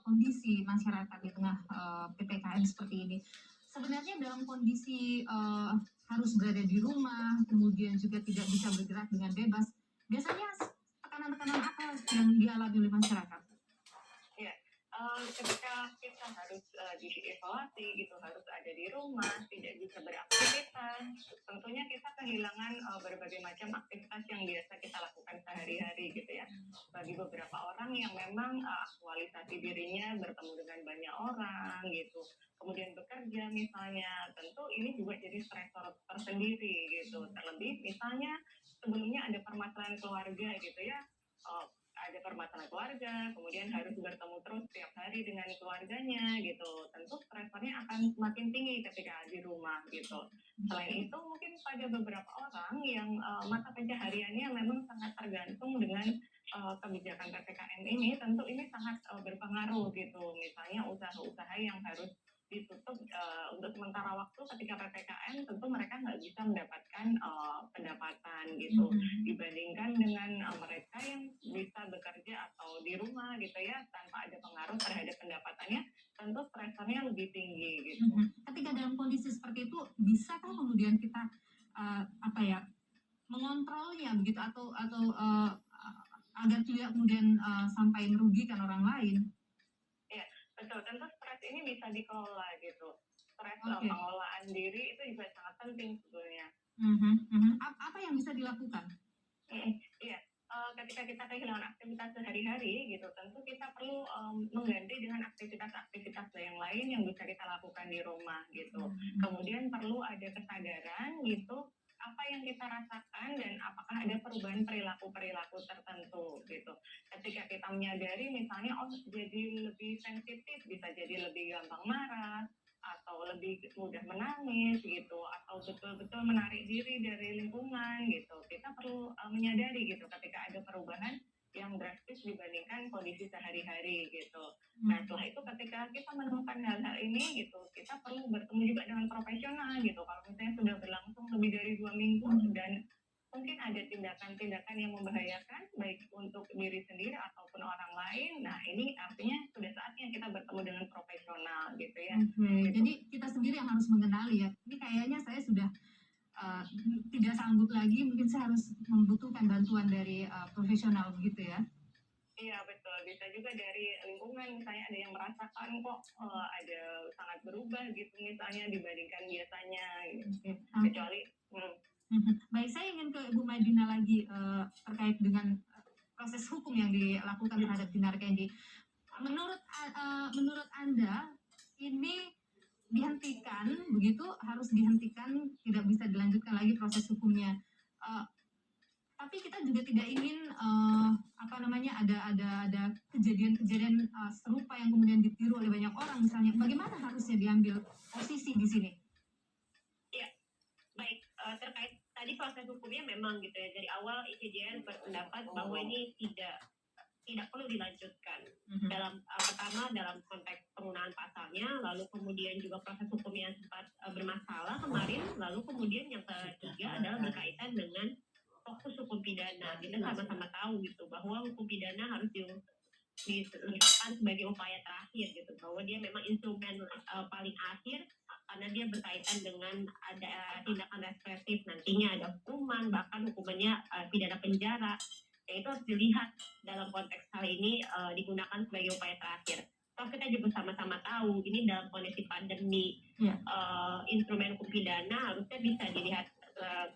kondisi masyarakat di tengah PPKM seperti ini. Sebenarnya dalam kondisi harus berada di rumah, kemudian juga tidak bisa bergerak dengan bebas, biasanya tekanan-tekanan apa yang dialami oleh masyarakat? Ya, ketika kita harus diisolasi gitu, harus ada di rumah, tidak bisa beraktivitas, tentunya kita kehilangan berbagai macam aktivitas yang biasa kita lakukan sehari-hari gitu ya. Bagi beberapa orang yang memang aktualisasi dirinya bertemu dengan banyak orang gitu, kemudian bekerja misalnya, tentu ini juga jadi stresor tersendiri gitu. Terlebih misalnya sebelumnya ada permasalahan keluarga gitu ya, ada permasalahan keluarga, kemudian harus bertemu terus setiap hari dengan keluarganya gitu. Tentu stresornya akan semakin tinggi ketika di rumah gitu. Selain itu mungkin pada beberapa orang yang mata pencahariannya memang sangat tergantung dengan kebijakan PPKM ini, tentu ini sangat berpengaruh gitu. Misalnya usaha-usaha yang harus ditutup untuk sementara waktu ketika PPKM, tentu mereka nggak bisa mendapatkan pendapatan gitu dibandingkan dengan mereka yang bisa bekerja atau di rumah gitu ya tanpa ada pengaruh terhadap pendapatannya, tentu stresornya lebih tinggi gitu. Ketika dalam kondisi seperti itu, bisakah kemudian kita mengontrolnya begitu atau agar tidak kemudian sampai merugikan orang lain? Ya, betul. Tentu stres ini bisa dikelola gitu. Stres pengelolaan diri itu juga sangat penting sebetulnya. Apa yang bisa dilakukan? Iya, ketika kita kehilangan aktivitas sehari-hari gitu, tentu kita perlu mengganti dengan aktivitas-aktivitas yang lain yang bisa kita lakukan di rumah gitu. Kemudian perlu ada kesadaran gitu, apa yang kita rasakan dan apakah ada perubahan perilaku tertentu gitu. Ketika kita menyadari misalnya jadi lebih sensitif, bisa jadi lebih gampang marah atau lebih mudah menangis gitu, atau betul-betul menarik diri dari lingkungan gitu. Kita perlu menyadari gitu ketika ada perubahan yang drastis dibandingkan kondisi sehari-hari gitu. Nah setelah itu ketika kita menemukan hal-hal ini gitu, kita perlu bertemu juga dengan profesional gitu. Kalau misalnya sudah berlangsung lebih dari 2 minggu dan mungkin ada tindakan-tindakan yang membahayakan baik untuk diri sendiri ataupun orang lain. Nah ini artinya sudah saatnya kita bertemu dengan profesional gitu ya. Jadi kita sendiri yang harus mengenali ya. Ini kayaknya saya sudah tidak sanggup lagi, mungkin saya harus membutuhkan bantuan dari profesional begitu ya. Iya betul, bisa juga dari lingkungan misalnya ada yang merasakan kok ada sangat berubah gitu misalnya dibandingkan biasanya gitu. Kecuali Baik, saya ingin ke Ibu Madina lagi terkait dengan proses hukum yang dilakukan terhadap Dinar Kendi. Menurut Anda ini dihentikan begitu, harus dihentikan, tidak bisa dilanjutkan lagi proses hukumnya. Tapi kita juga tidak ingin ada kejadian-kejadian serupa yang kemudian ditiru oleh banyak orang misalnya. Bagaimana harusnya diambil posisi di sini? Ya, baik, terkait tadi proses hukumnya memang gitu ya, dari awal ICJN berpendapat bahwa ini tidak perlu dilanjutkan. Pertama dalam konteks penggunaan pasalnya, lalu kemudian juga proses hukumnya yang sempat bermasalah kemarin, lalu kemudian yang ketiga adalah berkaitan dengan fokus hukum pidana. Kita sama-sama tahu gitu bahwa hukum pidana harus diletakkan sebagai upaya terakhir gitu, bahwa dia memang instrumen paling akhir karena dia berkaitan dengan ada tindakan represif, nantinya ada hukuman, bahkan hukumannya pidana penjara. Ya itu harus dilihat dalam konteks hal ini digunakan sebagai upaya terakhir. Kalau kita juga sama-sama tahu ini dalam kondisi pandemi, instrumen hukum pidana harusnya bisa dilihat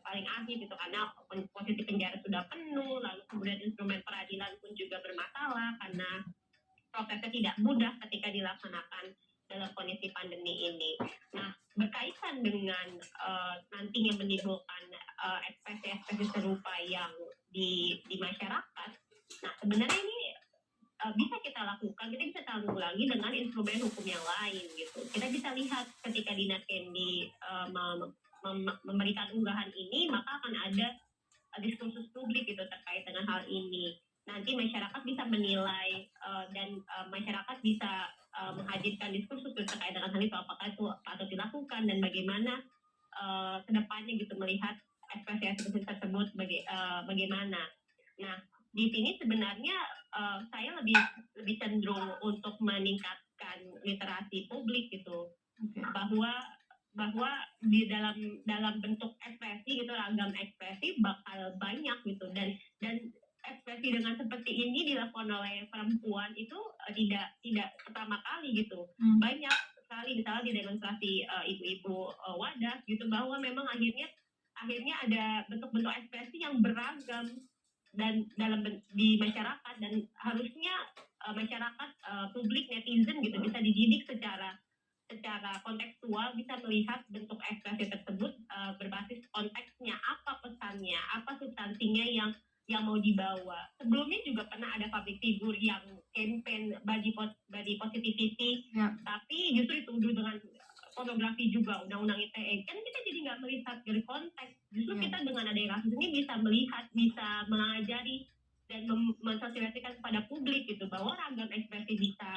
paling akhir gitu, karena posisi penjara sudah penuh, lalu kemudian instrumen peradilan pun juga bermasalah karena prosesnya tidak mudah ketika dilaksanakan dalam kondisi pandemi ini. Nah, berkaitan dengan nantinya menimbulkan ekspresi-ekspresi serupa yang di masyarakat, nah sebenarnya ini bisa kita lakukan, kita bisa tanggulangi dengan instrumen hukum yang lain gitu. Kita bisa lihat ketika Dinar Kendi memberikan unggahan ini, maka akan ada diskursus publik gitu terkait dengan hal ini. Nanti masyarakat bisa menilai dan masyarakat bisa menghadirkan diskursus terkait dengan hal itu, apakah itu patut dilakukan dan bagaimana kedepannya gitu melihat ekspresi tersebut bagaimana. Nah, di sini sebenarnya saya lebih lebih cenderung untuk meningkatkan literasi publik gitu, Oke. bahwa di dalam bentuk ekspresi gitu, ragam ekspresi bakal banyak gitu, dan ekspresi dengan seperti ini dilakukan oleh perempuan itu tidak pertama kali gitu. Banyak sekali misalnya di demonstrasi ibu-ibu wadas gitu, bahwa memang akhirnya ada bentuk-bentuk ekspresi yang beragam dan di masyarakat, dan harusnya masyarakat publik, netizen gitu bisa dididik secara kontekstual, bisa melihat bentuk ekspresi tersebut berbasis konteksnya, apa pesannya, apa substansinya yang mau dibawa. Sebelumnya juga pernah ada public figure yang campaign body positivity, tapi justru dituduh dengan pornografi juga, undang-undang ITE. Kan kita jadi nggak melihat dari konteks. Justru kita dengan adanya kasus ini bisa melihat, bisa mengajari dan mensosialisasikan kepada publik gitu, bahwa ragam ekspresi bisa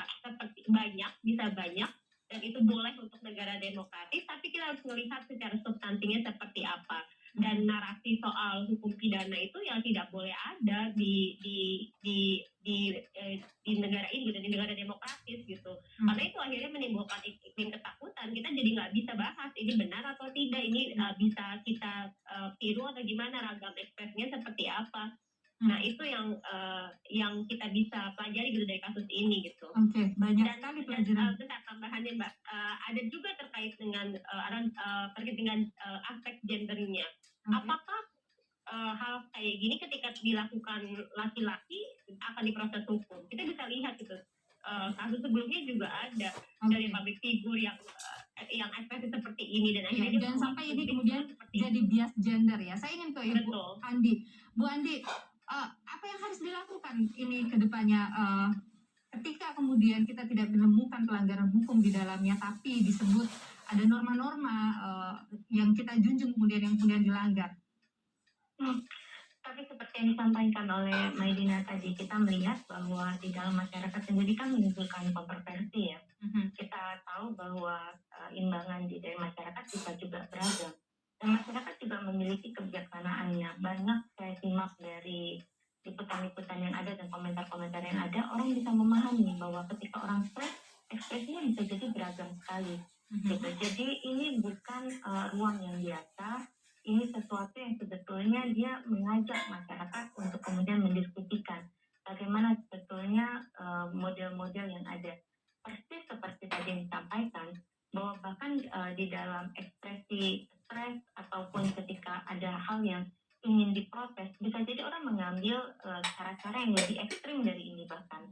banyak, dan itu boleh untuk negara demokratis, tapi kita harus melihat secara substansinya seperti apa. Dan narasi soal hukum pidana itu yang tidak boleh ada di negara ini gitu, di negara demokratis gitu. Karena itu akhirnya menimbulkan iklim ketakutan. Kita jadi nggak bisa bahas ini benar atau tidak, ini bisa kita tiru atau gimana, ragam ekspresinya seperti apa. Nah itu yang kita bisa pelajari gitu dari kasus ini gitu. Oke, banyak sekali pelajaran. Bentar tambahannya Mbak, ada juga terkait dengan aspek gendernya. Apakah hal kayak gini ketika dilakukan laki-laki akan diproses hukum? Kita bisa lihat gitu, kasus sebelumnya juga ada dari public figure yang ekspresi seperti ini, dan akhirnya jangan sampai ini kemudian jadi bias gender ya. Saya ingin ke Ibu Andi. Bu Andi, apa yang harus dilakukan ini ke depannya ketika kemudian kita tidak menemukan pelanggaran hukum di dalamnya, tapi disebut ada norma-norma yang kita junjung yang kemudian dilanggar? Tapi seperti yang disampaikan oleh Maidina tadi, kita melihat bahwa di dalam masyarakat sendiri kan menimbulkan kontroversi ya. Kita tahu bahwa imbangan dari masyarakat bisa juga beragam. Dan masyarakat juga memiliki kebijaksanaannya. Banyak saya simak dari liputan-liputan yang ada dan komentar-komentar yang ada, orang bisa memahami bahwa ketika orang stres, ekspresinya bisa jadi beragam sekali. Gitu. Jadi ini bukan ruang yang biasa, ini sesuatu yang sebetulnya dia mengajak masyarakat untuk kemudian mendiskusikan bagaimana sebetulnya model-model yang ada. Persis seperti tadi yang disampaikan, bahwa bahkan di dalam ekspresi stres ataupun ketika ada hal yang ingin diprotes, bisa jadi orang mengambil cara-cara yang lebih ekstrim dari ini bahkan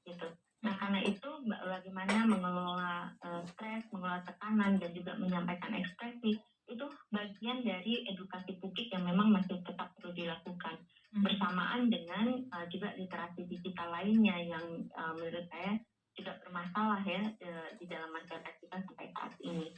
gitu. Nah karena itu bagaimana mengelola stres, mengelola tekanan, dan juga menyampaikan ekspresi itu bagian dari edukasi publik yang memang masih tetap perlu dilakukan bersamaan dengan juga literasi digital lainnya yang menurut saya juga bermasalah ya di dalam masyarakat kita sampai saat ini.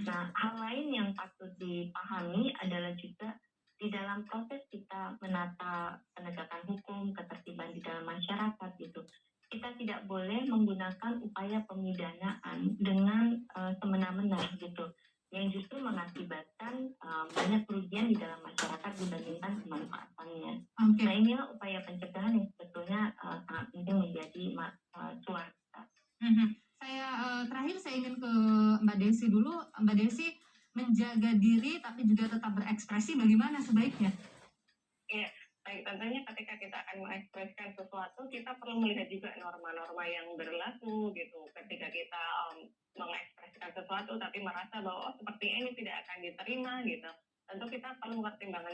Nah hal lain yang patut dipahami adalah juga di dalam proses kita menata penegakan hukum, ketertiban di dalam masyarakat gitu, kita tidak boleh menggunakan upaya pemidanaan dengan semena-mena gitu, yang justru mengakibatkan banyak kerugian di dalam masyarakat dibandingkan kemanfaatannya. Nah inilah upaya pencegahan yang sebetulnya sangat penting menjadi cuan kita. Terakhir saya ingin ke Mbak Desi dulu. Mbak Desi, menjaga diri tapi juga tetap berekspresi bagaimana sebaiknya? Ya, baik, tentunya ketika kita akan mengekspresikan sesuatu, kita perlu melihat juga norma-norma yang berlaku gitu. Ketika kita mengekspresikan sesuatu tapi merasa bahwa seperti ini tidak akan diterima gitu, tentu kita perlu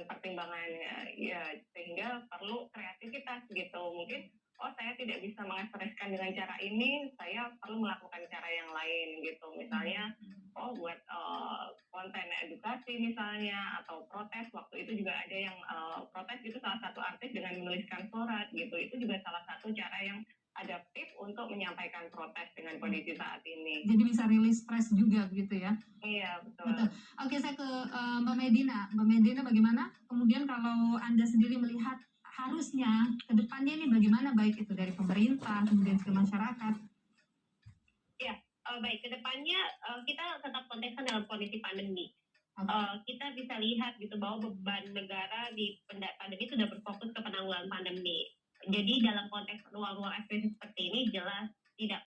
pertimbangan ya, sehingga perlu kreativitas gitu. Mungkin saya tidak bisa mengekspresikan dengan cara ini, saya perlu melakukan cara yang lain gitu. Misalnya buat konten edukasi misalnya, atau protes. Waktu itu juga ada yang protes itu salah satu artis dengan menuliskan surat gitu. Itu juga salah satu cara yang adaptif untuk menyampaikan protes dengan kondisi saat ini. Jadi bisa rilis stres juga begitu ya? Iya, betul. Oke, saya ke Mbak Medina. Mbak Medina, bagaimana kemudian kalau Anda sendiri melihat harusnya ke depannya ini bagaimana, baik itu dari pemerintah kemudian ke masyarakat? Ya, baik, ke depannya kita tetap kontekskan dalam kondisi pandemi. Kita bisa lihat gitu bahwa beban negara di pandemi sudah berfokus ke penanggulangan pandemi. Jadi dalam konteks ruang-ruang ekspresi seperti ini jelas tidak